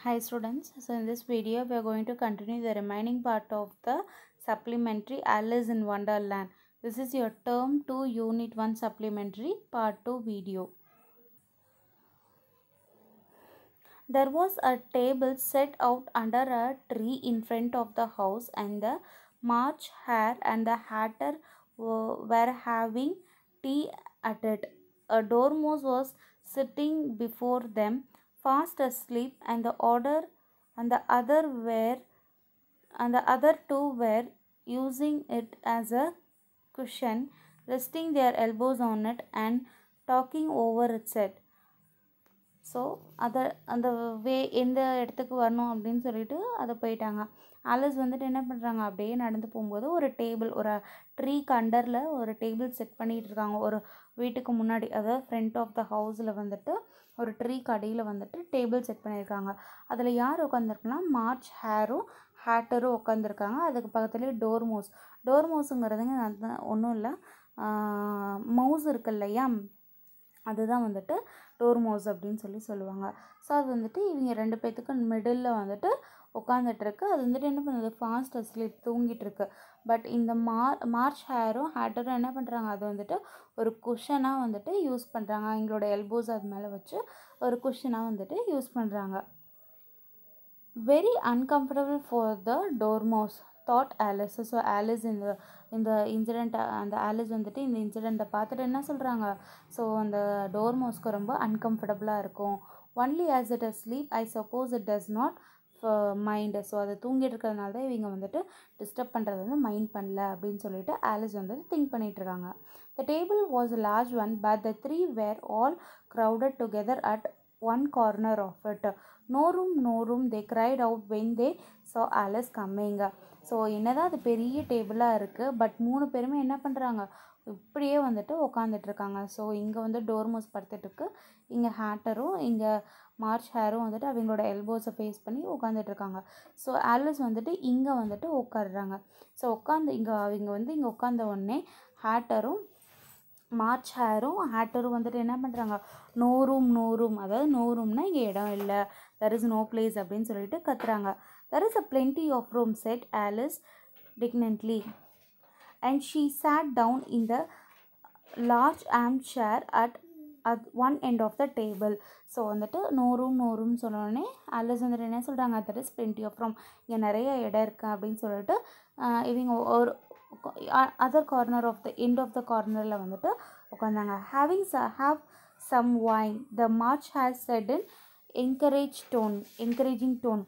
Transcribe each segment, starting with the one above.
Hi students, so in this video we are going to continue the remaining part of the supplementary Alice in Wonderland. This is your term 2 unit 1 supplementary part 2 video. There was a table set out under a tree in front of the house, and the March Hare and the Hatter were having tea at it. A dormouse was sitting before them, fast asleep, and the other were and the other two were using it as a cushion, resting their elbows on it and talking over its head. So அதை அந்த எந்த இடத்துக்கு வரணும் அப்படின்னு சொல்லிட்டு அதை போயிட்டாங்க. Alice வந்துட்டு என்ன பண்ணுறாங்க, அப்படியே நடந்து போகும்போது ஒரு டேபிள், ஒரு ட்ரீக்கு அண்டரில் ஒரு டேபிள் செட் பண்ணிகிட்டு இருக்காங்க. ஒரு வீட்டுக்கு முன்னாடி, அதாவது ஃப்ரண்ட் ஆஃப் த ஹவுஸில் வந்துட்டு ஒரு ட்ரீக்கு அடியில் வந்துட்டு டேபிள் செட் பண்ணியிருக்காங்க. அதில் யார் உட்காந்துருக்குன்னா மார்ச் ஹேரும் ஹேட்டரும் உட்காந்துருக்காங்க. அதுக்கு பக்கத்துலேயே டோர்மோஸுங்கிறதுங்க ஒன்றும் இல்லை, மவுஸ் இருக்கு இல்லையா, அதுதான் வந்துட்டு டோர்மோஸ் அப்படின்னு சொல்லுவாங்க. ஸோ அது வந்துட்டு இவங்க ரெண்டு பேர்த்துக்கு மிடில் வந்துட்டு உட்காந்துட்ருக்கு. அது வந்துட்டு என்ன பண்ணுது, ஃபாஸ்ட் அஸ்லீப், தூங்கிட்டுருக்கு. பட் இந்த மார்ச் ஹேரும் ஹேட்டரும் என்ன பண்ணுறாங்க, அது வந்துட்டு ஒரு குஷனாக வந்துட்டு யூஸ் பண்ணுறாங்க. எங்களோட எல்போஸ் அது மேலே வச்சு ஒரு குஷனாக வந்துட்டு யூஸ் பண்ணுறாங்க. Very uncomfortable for the dormouse thought Alice. So Alice இந்த இன்சிடெண்ட்டை ஆலிஸ் வந்துட்டு இந்த இன்சிடெண்ட்டை பார்த்துட்டு என்ன சொல்கிறாங்க, ஸோ அந்த டோர்மோஸ்க்கு ரொம்ப அன்கம்ஃபர்டபுளாக இருக்கும். Only as it as sleep I suppose it does not mind. So அது தூங்கிட்டு இருக்கிறதுனால தான் இவங்க வந்துட்டு டிஸ்டர்ப் பண்ணுறது வந்து மைண்ட் பண்ணல அப்படின்னு சொல்லிட்டு ஆலிஸ் வந்துட்டு திங்க் பண்ணிகிட்ருக்காங்க. The table was a large one, but the three were all crowded together at one corner of it. No room, they cried out when they saw Alice coming. So என்னதான் அது பெரிய டேபிளாக இருக்குது, but 3 பேருமே என்ன பண்ணுறாங்க, இப்படியே வந்துட்டு உட்காந்துட்ருக்காங்க. ஸோ இங்கே வந்து டோர்மோஸ் படுத்துட்டுருக்கு, இங்கே ஹேட்டரும் இங்கே மார்ச் ஹேரும் வந்துட்டு அவங்களோட எல்போஸை ஃபேஸ் பண்ணி உட்காந்துட்ருக்காங்க. ஸோ ஆலிஸ் வந்துட்டு இங்கே வந்துட்டு உட்காடுறாங்க. ஸோ அவங்க வந்து இங்கே உட்காந்த உடனே மார்ச் ஹேட்டரும் வந்துட்டு என்ன பண்ணுறாங்க, நோ ரூம், அதாவது நோ ரூம்னா இங்கே இடம் இல்லை, தெர் இஸ் நோ பிளேஸ் அப்படின்னு சொல்லிட்டு கத்துறாங்க. There is a plenty of room, said Alice dignantly, and she sat down in the large armchair at one end of the table. So வந்துட்டு no room சொன்னோடனே Alice வந்துட்டு என்ன சொல்கிறாங்க, தெர் இஸ் பிளென்டி ஆஃப் ரூம், இங்கே நிறைய இடம் இருக்குது அப்படின்னு சொல்லிட்டு இவங்க ஒரு other corner of the end of the கார்னரில் வந்துட்டு உட்காந்தாங்க. have some wine, the March has said in encouraging tone.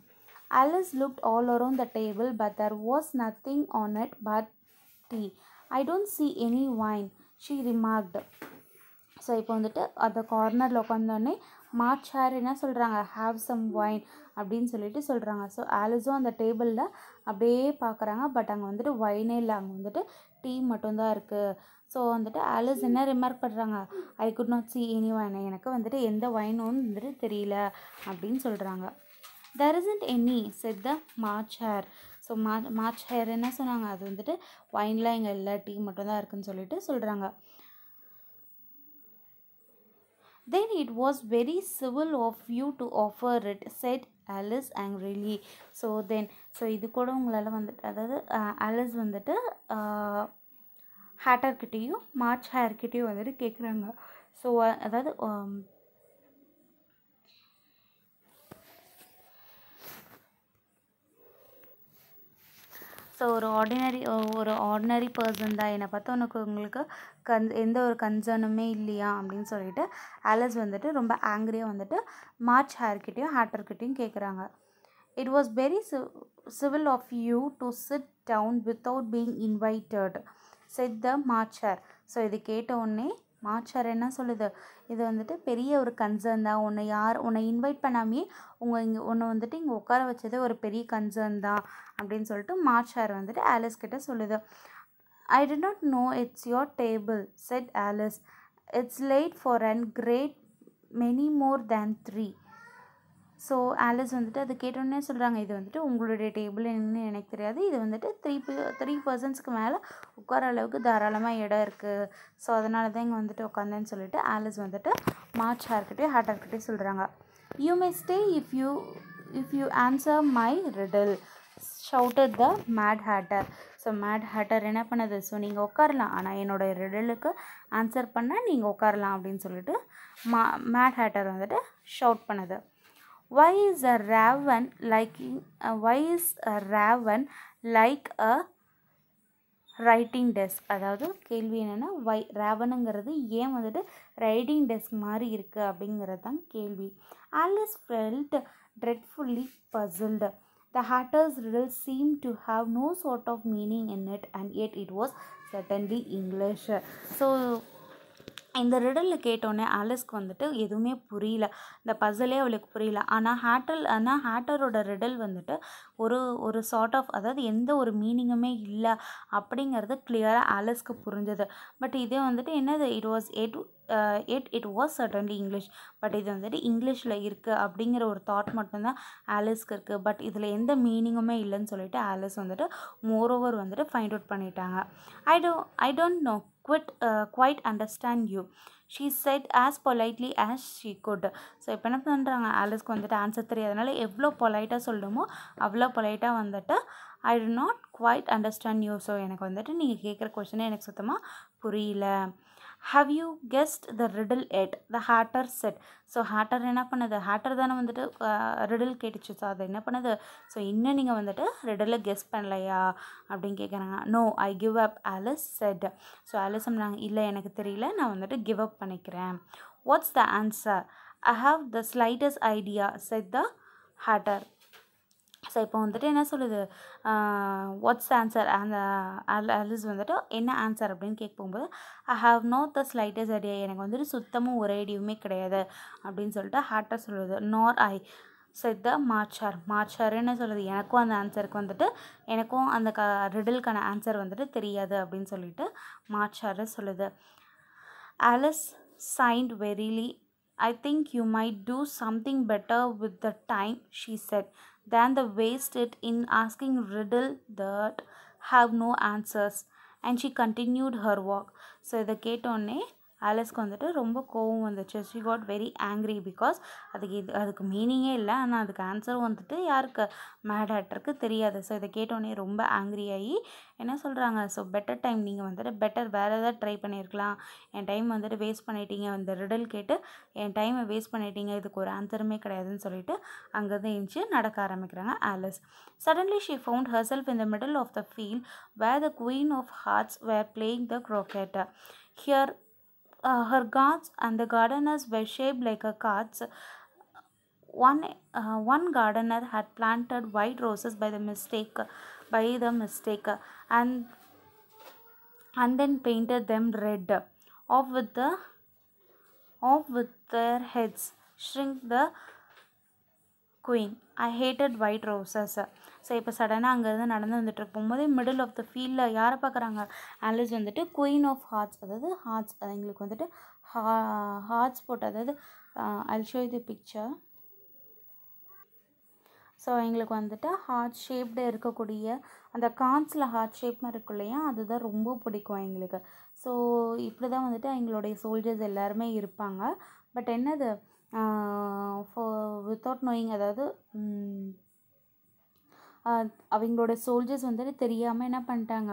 Alice looked all around the table, but there was nothing on it but tea. I don't see any wine, she remarked. So இப்போ வந்துட்டு அந்த கார்னரில் உட்காந்தோடனே March hair என்ன சொல்கிறாங்க, have some wine அப்படின்னு சொல்லிட்டு சொல்கிறாங்க. So ஆலிஸும் அந்த டேபிளில் அப்படியே பார்க்குறாங்க, பட் அங்கே வந்துட்டு வைனே இல்லை, அங்கே வந்துட்டு டீ மட்டும்தான் இருக்குது. ஸோ வந்துட்டு ஆலிஸ் என்ன ரிமார்க் பண்ணுறாங்க, I could not see any wine, எனக்கு வந்துட்டு எந்த வைனும் வந்துட்டு தெரியல அப்படின்னு சொல்கிறாங்க. there isn't any, said the March Hare. So March hair என்ன சொன்னாங்க, அது வந்துட்டு வைன்லாம் இங்கே இல்லை, டீ மட்டும்தான் இருக்குதுன்னு சொல்லிட்டு சொல்கிறாங்க. Then it was very civil of you to offer it, said Alice angrily. So இது கூட உங்களால் வந்துட்டு, அதாவது ஆலிஸ் வந்துட்டு ஹேட்டர்கிட்டையும் மார்ச் ஹேர்கிட்டையும் வந்துட்டு கேட்குறாங்க. ஸோ அதாவது ஸோ ஒரு ஆர்டினரி பர்சன் தான், என்னை பார்த்தா உங்களுக்கு எந்த ஒரு கன்சர்னுமே இல்லையா அப்படின்னு சொல்லிட்டு ஆலிஸ் வந்துட்டு ரொம்ப ஆங்க்ரியாக வந்துட்டு மார்ச் ஹேர்கிட்டையும் ஹேட்டர்கிட்டையும் கேட்குறாங்க. It was very civil of you to sit down without being invited, said the March Hare. So இது கேட்ட உடனே மார்ச் ஹேர் என்ன சொல்லுது, இது வந்துட்டு பெரிய ஒரு கன்சர்ன் தான், உன்னை இன்வைட் பண்ணாமையே உன்னை வந்துட்டு இங்கே உட்கார வச்சதே ஒரு பெரிய கன்சர்ன் தான் அப்படின்னு சொல்லிட்டு மார்ச் ஹேர் வந்துட்டு ஆலிஸ் கிட்ட சொல்லுது. I did not know it's your table, said Alice. It's laid for and great many more than 3. So Alice வந்துட்டு அது கேட்டோன்னே சொல்கிறாங்க, இது வந்துட்டு உங்களுடைய டேபிள் என்னன்னு எனக்கு தெரியாது, இது வந்துட்டு த்ரீ பர்சன்ஸ்க்கு மேலே உட்கார அளவுக்கு தாராளமாக இடம் இருக்குது, ஸோ அதனால தான் இங்கே வந்துட்டு உட்காந்தேன்னு சொல்லிட்டு ஆலிஸ் வந்துட்டு மார்ச் ஹேர்கிட்டே ஹேட்டர்கிட்டே சொல்கிறாங்க. You may stay if you if you answer my riddle, shouted the Mad Hatter. So Mad Hatter என்ன பண்ணுது, ஸோ நீங்கள் உட்காரலாம், ஆனால் என்னோடய ரிடலுக்கு ஆன்சர் பண்ணால் நீங்கள் உட்காரலாம் அப்படின்னு சொல்லிட்டு மேட் ஹேட்டர் வந்துட்டு ஷவுட் பண்ணுது. Why is a raven like a writing desk? அதாவது கேள்வி என்னென்னா, ரேவனுங்கிறது ஏன் வந்துட்டு ரைட்டிங் டெஸ்க் மாதிரி இருக்குது அப்படிங்கிறது தான் கேள்வி. Alice felt dreadfully puzzled. The Hatter's riddle seemed to have no sort of meaning in it, and yet it was certainly English. So இந்த ரிடலில் கேட்டோன்னே ஆலிஸ்க்கு வந்துட்டு எதுவுமே புரியல, இந்த பஸலே அவளுக்கு புரியல. ஆனால் ஹேட்டரோட ரிடல் வந்துட்டு ஒரு சார்ட் ஆஃப், அதாவது எந்த ஒரு மீனிங்குமே இல்லை அப்படிங்கிறது கிளியராக ஆலிஸ்க்கு புரிஞ்சது. பட் இதே வந்துட்டு என்னது, it was certainly English. But இது வந்துட்டு இங்கிலீஷில் இருக்குது அப்படிங்கிற ஒரு தாட் மட்டும்தான் ஆலிஸ்க்கு இருக்குது. பட் இதில் எந்த மீனிங்குமே இல்லைன்னு சொல்லிட்டு ஆலிஸ் வந்துட்டு மோரோவர் வந்துட்டு ஃபைண்ட் அவுட் பண்ணிட்டாங்க. I don't know quite understand you, she said as politely as she could. So இப்போ என்ன பண்ணுறாங்க, ஆலிஸ்க்கு வந்துட்டு ஆன்சர் தெரியாதனால எவ்வளோ பொலைட்டாக சொல்லணுமோ அவ்வளோ பொலைட்டாக வந்துட்டு ஐ do not quite understand you. So எனக்கு வந்துட்டு நீங்கள் கேட்குற கொஷினே எனக்கு சுத்தமாக புரியல. have you guessed the riddle yet, the Hatter said. So Hatter என்ன பண்ணுது, ஹேட்டர் தானே வந்துட்டு ரிடில் கேட்டுச்சு. ஸோ அதை என்ன பண்ணுது, ஸோ இன்னும் நீங்கள் வந்துட்டு ரிடலை கெஸ் பண்ணலையா அப்படின்னு கேட்குறாங்க. No I give up, Alice said. So Alice சொன்னாங்க, இல்லை எனக்கு தெரியல, நான் வந்துட்டு கிவ் அப் பண்ணிக்கிறேன். What's the answer, I have the slightest idea said the Hatter. So இப்போ வந்துட்டு என்ன சொல்லுது, வாட்ஸ் ஆன்சர், அந்த ஆலிஸ் வந்துட்டு என்ன ஆன்சர் அப்படின்னு கேட்க போகும்போது I have not the slightest idea, எனக்கு வந்துட்டு சுத்தமும் ஒரு ஐடியாவுமே கிடையாது அப்படின்னு சொல்லிட்டு ஹேட்டர் சொல்லுது. நார் ஐ செட் த மார்ச்சர் என்ன சொல்லுது, எனக்கும் அந்த ஆன்சருக்கு வந்துட்டு எனக்கும் அந்த ரிடலுக்கான ஆன்சர் வந்துட்டு தெரியாது அப்படின்னு சொல்லிட்டு மார்ச்சர் சொல்லுது. Alice signed verily. I think you might do something better with the time, she said, than the waste it in asking riddle that have no answers. And she continued her walk. So இதை கேட்டோன்னே ஆலிஸ்க்கு வந்துட்டு ரொம்ப கோவம் வந்துச்சு. She got very angry because அதுக்கு மீனிங்கே இல்லை, ஆனால் அதுக்கு ஆன்சரும் வந்துட்டு யாருக்கு, மேட் ஹேட்டருக்கு தெரியாது. ஸோ இதை கேட்டோன்னே ரொம்ப ஆங்க்ரி ஆகி என்ன சொல்கிறாங்க, ஸோ பெட்டர் டைம், நீங்கள் வந்துட்டு வேறு ஏதாவது ட்ரை பண்ணியிருக்கலாம், என் டைம் வந்துட்டு வேஸ்ட் பண்ணிட்டீங்க, இந்த ரிடல் கேட்டு என் டைமை வேஸ்ட் பண்ணிட்டீங்க, இதுக்கு ஒரு ஆன்சருமே கிடையாதுன்னு சொல்லிட்டு அங்கேருந்து எழுந்துச்சு நடக்க ஆரம்பிக்கிறாங்க Alice. Suddenly she found herself in the middle of the field where the Queen of Hearts were playing the croquet. Here her gods and the gardeners were shaped like a cards. One gardener had planted white roses by the mistake, and then painted them red. Off with their heads, shrink the queen. I hated white roses. So இப்போ சடனாக அங்கேருந்து நடந்து வந்துட்டு போகும்போது middle of the ஃபீல்டில் யாரை பார்க்குறாங்க, Alice வந்துட்டு குயின் ஆஃப் ஹார்ட்ஸ், அதாவது ஹார்ட்ஸ், அது எங்களுக்கு வந்துட்டு ஹார்ட்ஸ் போட்டு, அதாவது I'll show you the picture. So எங்களுக்கு வந்துட்டு ஹார்ட் ஷேப்டு இருக்கக்கூடிய அந்த கார்ட்ஸில் ஹார்ட் ஷேப் மாதிரி இருக்கும் இல்லையா, அதுதான் ரொம்ப பிடிக்கும் எங்களுக்கு. ஸோ இப்படி தான் வந்துட்டு எங்களுடைய சோல்ஜர்ஸ் எல்லாருமே இருப்பாங்க. பட் என்னது, வித்தவுட் நோயிங், அதாவது அவங்களோட சோல்ஜர்ஸ் வந்துட்டு தெரியாமல் என்ன பண்ணிட்டாங்க,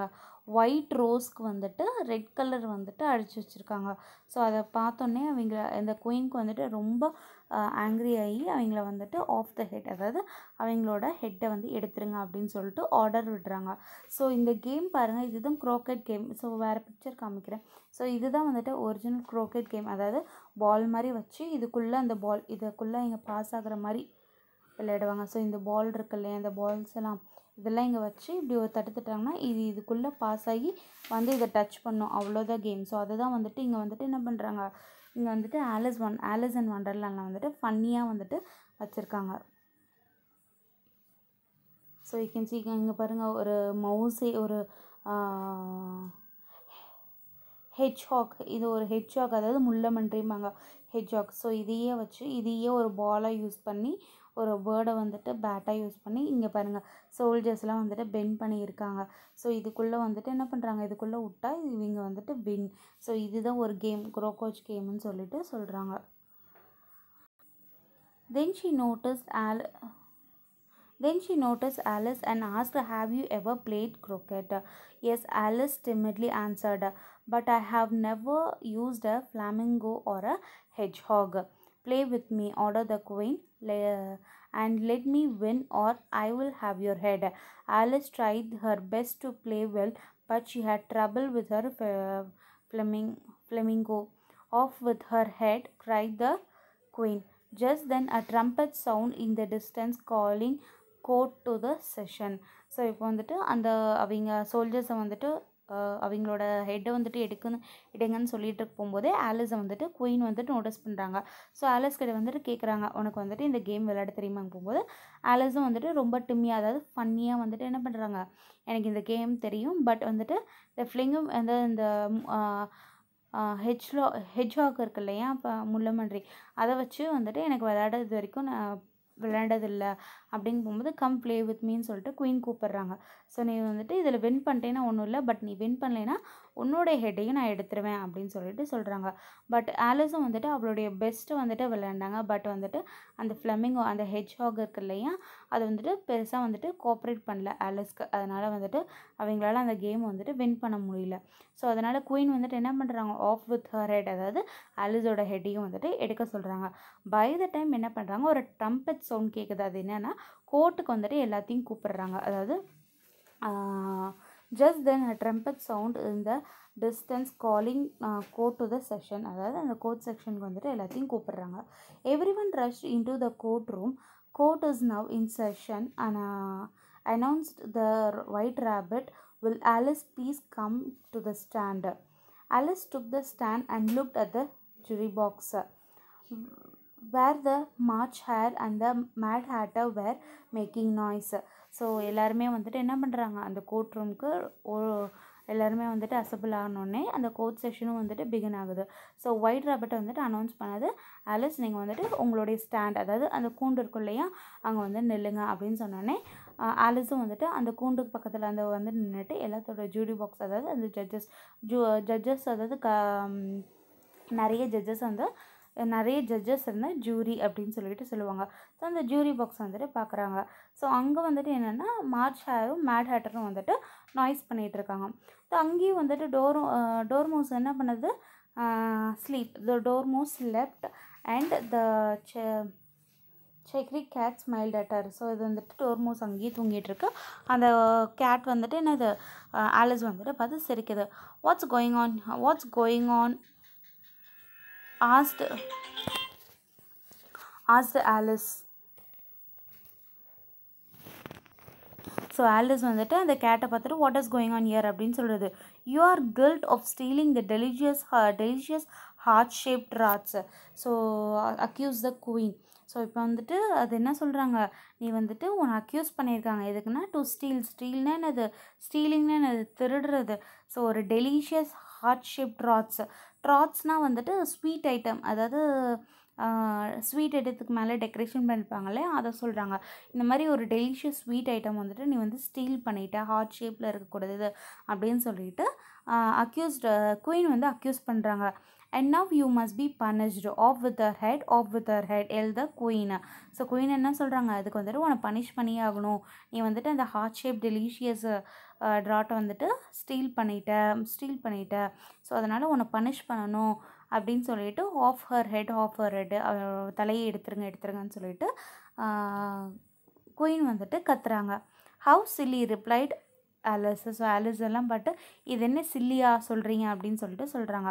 ஒயிட் ரோஸ்க்கு வந்துட்டு ரெட் கலர் வந்துட்டு அடித்து வச்சுருக்காங்க. ஸோ அதை பார்த்தோன்னே இந்த குயின்க்கு வந்துட்டு ரொம்ப ஆங்க்ரி ஆகி அவங்கள வந்துட்டு ஆஃப் த ஹெட், அதாவது அவங்களோட ஹெட்டை வந்து எடுத்துருங்க அப்படின்னு சொல்லிட்டு ஆர்டர் விடுறாங்க. ஸோ இந்த கேம் பாருங்கள், இதுதான் க்ரோக்கெட் கேம். ஸோ வேறு பிக்சர் காமிக்கிறேன். ஸோ இதுதான் வந்துட்டு ஒரிஜினல் க்ரோக்கெட் கேம், அதாவது பால் மாதிரி வச்சு இதுக்குள்ளே அந்த பால் இதுக்குள்ளே இங்கே பாஸ் ஆகிற மாதிரி விளையாடுவாங்க. ஸோ இந்த பால் இருக்கு இல்லையா, இந்த பால்ஸ் எல்லாம் இதெல்லாம் இங்கே வச்சு இப்படி ஒரு தட்டுட்டாங்கன்னா இதுக்குள்ளே பாஸ் ஆகி வந்து இதை டச் பண்ணும், அவ்வளோதான் கேம். ஸோ அதுதான் வந்துட்டு இங்கே வந்துட்டு என்ன பண்ணுறாங்க, இங்கே வந்துட்டு ஆலிஸ் அண்ட் வண்டர்லாண்டில் வந்துட்டு ஃபன்னியாக வந்துட்டு வச்சுருக்காங்க. ஸோ யூ கேன் சீ, இங்கே பாருங்கள், ஒரு மவுஸே, ஒரு ஹெட்ஜ்ஹாக், இது ஒரு ஹெட்ஜ்ஹாக், அதாவது முள்ளமன்றிம்பாங்க ஹெட்ஜ்ஹாக். ஸோ இதையே ஒரு பாலாக யூஸ் பண்ணி, ஒரு பேர்டை வந்துட்டு பேட்டாக யூஸ் பண்ணி, இங்கே பாருங்கள் சோல்ஜர்ஸ்லாம் வந்துட்டு பெண்ட் பண்ணியிருக்காங்க. ஸோ இதுக்குள்ளே வந்துட்டு என்ன பண்ணுறாங்க, இதுக்குள்ளே விட்டா இவங்க வந்துட்டு வின். ஸோ இதுதான் ஒரு கேம், க்ரோக்கோச் கேம்னு சொல்லிட்டு சொல்கிறாங்க. Then she noticed Then she noticed Alice and asked, "Have you ever played croquet?" Yes, Alice timidly answered, "But I have never used a flamingo or a hedgehog." "Play with me," ordered the queen, "and let me win, or I will have your head." Alice tried her best to play well, but she had trouble with her flamingo. "Off with her head!" cried the queen. Just then a trumpet sound in the distance calling court to the session. So இப்போ வந்துட்டு அந்த அவங்க சோல்ஜர்ஸை வந்துட்டு அவங்களோட ஹெட்டை வந்துட்டு எடுங்கன்னு சொல்லிட்டு போகும்போதே ஆலிஸை வந்துட்டு குயின் வந்துட்டு நோட்டீஸ் பண்ணுறாங்க. ஸோ ஆலிஸ் கிட்ட வந்துட்டு கேட்குறாங்க, உனக்கு வந்துட்டு இந்த கேம் விளையாட தெரியுமாங்க போகும்போது ஆலிஸும் வந்துட்டு ரொம்ப டிம்மியாக, அதாவது ஃபன்னியாக வந்துட்டு என்ன பண்ணுறாங்க, எனக்கு இந்த கேம் தெரியும், பட் வந்துட்டு இந்த ஃப்ளிங்கும் வந்து இந்த ஹெட்ஜ்ஹாக் இருக்கு இல்லையா, இப்போ முள்ளமன்றி, அதை வச்சு வந்துட்டு எனக்கு விளையாடுறது வரைக்கும் நான் விளையாண்டதில்லை அப்படின்னு போகும்போது கம் ப்ளே வித் மீன்னு சொல்லிட்டு குயின் கூப்பிட்றாங்க. ஸோ நீ வந்துட்டு இதில் வின் பண்ணிட்டேன்னா ஒன்றும் இல்லை, பட் நீ வின் பண்ணலைன்னா உன்னோடைய ஹெட்டையும் நான் எடுத்துருவேன் அப்படின்னு சொல்லிட்டு சொல்கிறாங்க. பட் ஆலிஸும் வந்துட்டு அவளுடைய பெஸ்ட்டை வந்துட்டு விளையாண்டாங்க. பட் வந்துட்டு அந்த ஃப்ளெமிங்கோ, அந்த ஹெட்ஜ்ஹாக் இருக்கு இல்லையா, அது வந்துட்டு பெருசாக வந்துட்டு கோஆப்ரேட் பண்ணல ஆலிஸ்க்கு. அதனால் வந்துட்டு அவங்களால அந்த கேம் வந்துட்டு வின் பண்ண முடியல. ஸோ அதனால் குயின் வந்துட்டு என்ன பண்ணுறாங்க, ஆஃப் வித் ஹர் ஹெட், அதாவது ஆலிஸோட ஹெட்டையும் வந்துட்டு எடுக்க சொல்கிறாங்க. பை த டைம் என்ன பண்ணுறாங்க, ஒரு ட்ரம்பட் சவுண்ட் கேட்குது. அது என்னென்னா கோர்ட்டுக்கு வந்துட்டு எல்லாத்தையும் கூப்பிடுறாங்க. அதாவது just then a trumpet sound in the distance calling court to the session, அதாவது அந்த கோர்ட் செக்ஷனுக்கு வந்துட்டு எல்லாத்தையும் கூப்பிடுறாங்க. Every one rush in to the court room. Court is now in session and announced the white rabbit. "Will Alice please come to the stand?" Alice took the stand and looked at the jury box, where the March Hare and the Mad Hatter were making noise. So எல்லாருமே வந்துட்டு என்ன பண்ணுறாங்க, அந்த court ரூமுக்கு எல்லாருமே வந்துட்டு assemble ஆனோடனே அந்த கோர்ட் செஷனும் வந்துட்டு பிகின் ஆகுது. ஸோ ஒயிட் ராபர்ட்டை வந்துட்டு அனௌன்ஸ் பண்ணது, ஆலிஸ் நீங்கள் வந்துட்டு உங்களுடைய ஸ்டாண்ட், அதாவது அந்த கூண்டு இருக்கும் இல்லையா, அங்கே வந்து நில்லுங்க அப்படின்னு சொன்னோடனே ஆலிஸும் வந்துட்டு அந்த கூண்டுக்கு பக்கத்தில் அந்த வந்து நின்றுட்டு எல்லாத்தோட ஜூரி பாக்ஸ், அதாவது அந்த ஜட்ஜஸ் அதாவது நிறைய ஜட்ஜஸ் இருந்த ஜூரி அப்படின்னு சொல்லிட்டு சொல்லுவாங்க. ஸோ அந்த ஜூரி பாக்ஸ் வந்துட்டு பார்க்குறாங்க. ஸோ அங்கே வந்துட்டு என்னென்னா மார்ச் ஹேரும் மேட் ஹேட்டரும் வந்துட்டு நாய்ஸ் பண்ணிகிட்டு இருக்காங்க. ஸோ அங்கேயும் வந்துட்டு டோர்மோஸ் என்ன பண்ணுது, sleep. The dormouse left and the Cheshire cat smiled at her. So இது வந்துட்டு டோர்மோஸ் அங்கேயே தூங்கிட்டு இருக்கு. அந்த கேட் வந்துட்டு என்னது, ஆலிஸ் வந்துட்டு பார்த்து சிரிக்குது. What's going on asked Alice. So Alice வந்துட்டு அந்த கேட்டை பார்த்துட்டு what is going on here அப்படின்னு சொல்கிறது. "You are guilt of stealing the delicious heart shaped rats." So accuse the queen. So இப்போ வந்துட்டு அது என்ன சொல்கிறாங்க, நீ வந்துட்டு உன்னை அக்யூஸ் பண்ணியிருக்காங்க எதுக்குன்னா டு ஸ்டீல்னா என்னது, ஸ்டீலிங்னா என்னது, திருடுறது. ஸோ ஒரு டெலிஷியஸ் ஹார்ட் ஷேப்ட் ட்ராட்ஸ்னால் வந்துட்டு ஸ்வீட் ஐட்டம், அதாவது ஸ்வீட் ஐட்டத்துக்கு மேலே டெக்கரேஷன் பண்ணிப்பாங்களே அதை சொல்கிறாங்க. இந்த மாதிரி ஒரு டெலிஷியஸ் ஸ்வீட் ஐட்டம் வந்துட்டு நீ வந்து ஸ்டீல் பண்ணிட்ட, ஹார்ட் ஷேப்பில் இருக்கக்கூடாது அப்படின்னு சொல்லிட்டு குயின் வந்து அக்யூஸ் பண்ணுறாங்க. "And now you must be punished. Off with her head, yelled the queen." So queen என்ன சொல்கிறாங்க, அதுக்கு வந்துட்டு உன்னை பனிஷ் பண்ணியே ஆகணும், நீ வந்துட்டு அந்த ஹார்ட் ஷேப் டெலிஷியஸ் ட்ராட்டை வந்துட்டு ஸ்டீல் பண்ணிட்ட, ஸோ அதனால் உன்னை பனிஷ் பண்ணணும் அப்படின்னு சொல்லிட்டு ஆஃப் ஹர் ஹெட் தலையை எடுத்துருங்கன்னு சொல்லிட்டு குயின் வந்துட்டு கத்துறாங்க. "How silly," replied Alice. So Alice எல்லாம் பட்டு இது என்ன சில்லியா சொல்கிறீங்க அப்படின்னு சொல்லிட்டு சொல்கிறாங்க.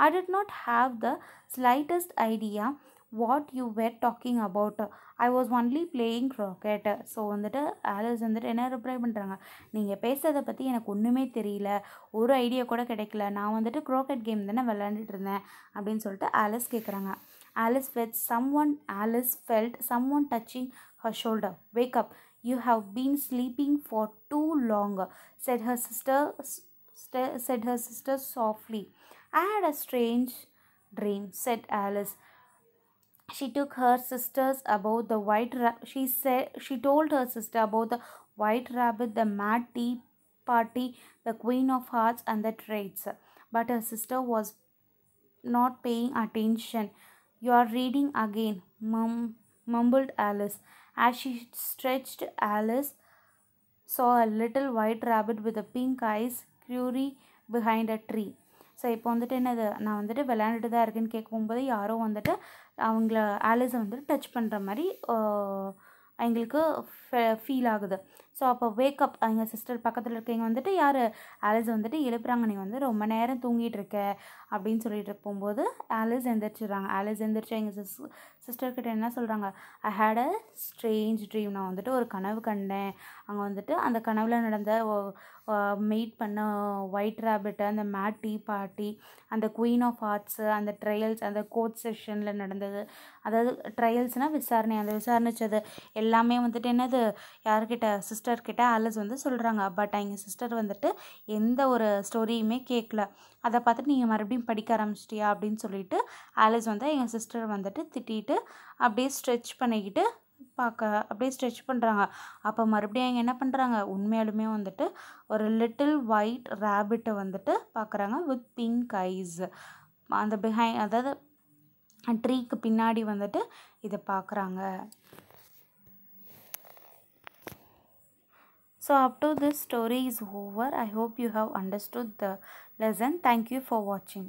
"I did not have the slightest idea what you were talking about. I was only playing croquet." So வந்துட்டு ஆலிஸ் வந்துட்டு என்ன ரிப்ளை பண்ணுறாங்க, நீங்கள் பேசுகிறத பற்றி எனக்கு ஒன்றுமே தெரியல, ஒரு ஐடியா கூட கிடைக்கல, நான் வந்துட்டு க்ரோக்கெட் கேம் தானே விளையாண்டுட்டு இருந்தேன் அப்படின்னு சொல்லிட்டு ஆலிஸ் கேட்குறாங்க. Alice felt someone touching her shoulder. "Wake up. You have been sleeping for too long," said her sister softly. "I had a strange dream," said Alice. She told her sisters about the white rabbit, the mad tea party, the queen of hearts, and the traits. But her sister was not paying attention. "You are reading again, Mum," mumbled Alice. As she stretched, Alice saw a little white rabbit with a pink eyes scurry behind a tree. So இப்போ வந்துட்டு என்னது, நான் வந்துட்டு விளையாண்டுட்டு தான் இருக்கேன்னு கேட்கும்போது யாரோ வந்துட்டு அவங்கள ஆலிஸை வந்துட்டு டச் பண்ணுற மாதிரி எங்களுக்கு ஃபீல் ஆகுது. ஸோ அப்போ வேக்கப், எங்கள் சிஸ்டர் பக்கத்தில் இருக்கவங்க வந்துட்டு யார் ஆலிஸ் வந்துட்டு எழுப்புறாங்க, நீ வந்து ரொம்ப நேரம் தூங்கிட்டு இருக்க அப்படின்னு சொல்லிட்டு போகும்போது ஆலிஸ் எந்திரிச்சிடுறாங்க. ஆலிஸ் எந்திரிச்சு எங்கள் சிஸ்டர்கிட்ட என்ன சொல்கிறாங்க, ஐ ஹேட் அ ஸ்ட்ரேஞ்ச் ட்ரீம், நான் வந்துட்டு ஒரு கனவு கண்டேன். அங்கே வந்துட்டு அந்த கனவில் நடந்த மெயிட் பண்ண ஒயிட் ரேபிட்டு, அந்த மேட் டீ பார்ட்டி, அந்த குயின் ஆஃப் ஆர்ட்ஸு, அந்த ட்ரையல்ஸ், அந்த கோர்ட் செஷனில் நடந்தது, அதாவது ட்ரையல்ஸ்னால் விசாரணை, அந்த விசாரணைச்சது எல்லாமே வந்துட்டு என்னது யார்கிட்ட, சிஸ்டர்கிட்ட ஆலிஸ் வந்து சொல்கிறாங்க. பட் எங்கள் சிஸ்டர் வந்துட்டு எந்த ஒரு ஸ்டோரியுமே கேட்கல. அதை பார்த்துட்டு நீங்கள் மறுபடியும் படிக்க ஆரம்பிச்சிட்டியா அப்படின்னு சொல்லிட்டு ஆலிஸ் வந்து எங்கள் சிஸ்டர் வந்துட்டு திட்டிட்டு அப்படியே ஸ்ட்ரெச் பண்ணிக்கிட்டு அப்படியே ஸ்ட்ரெச் பண்ணுறாங்க. அப்போ மறுபடியும் அவங்க என்ன பண்ணுறாங்க, உண்மையாலுமே வந்துட்டு ஒரு லிட்டில் ஒயிட் ரேபிட்டை வந்துட்டு பார்க்குறாங்க வித் பிங்க் ஐஸ். அந்த அதாவது ட்ரீக்கு பின்னாடி வந்துட்டு இதை பார்க்குறாங்க. So up to this story is over. I hope you have understood the lesson. Thank you for watching.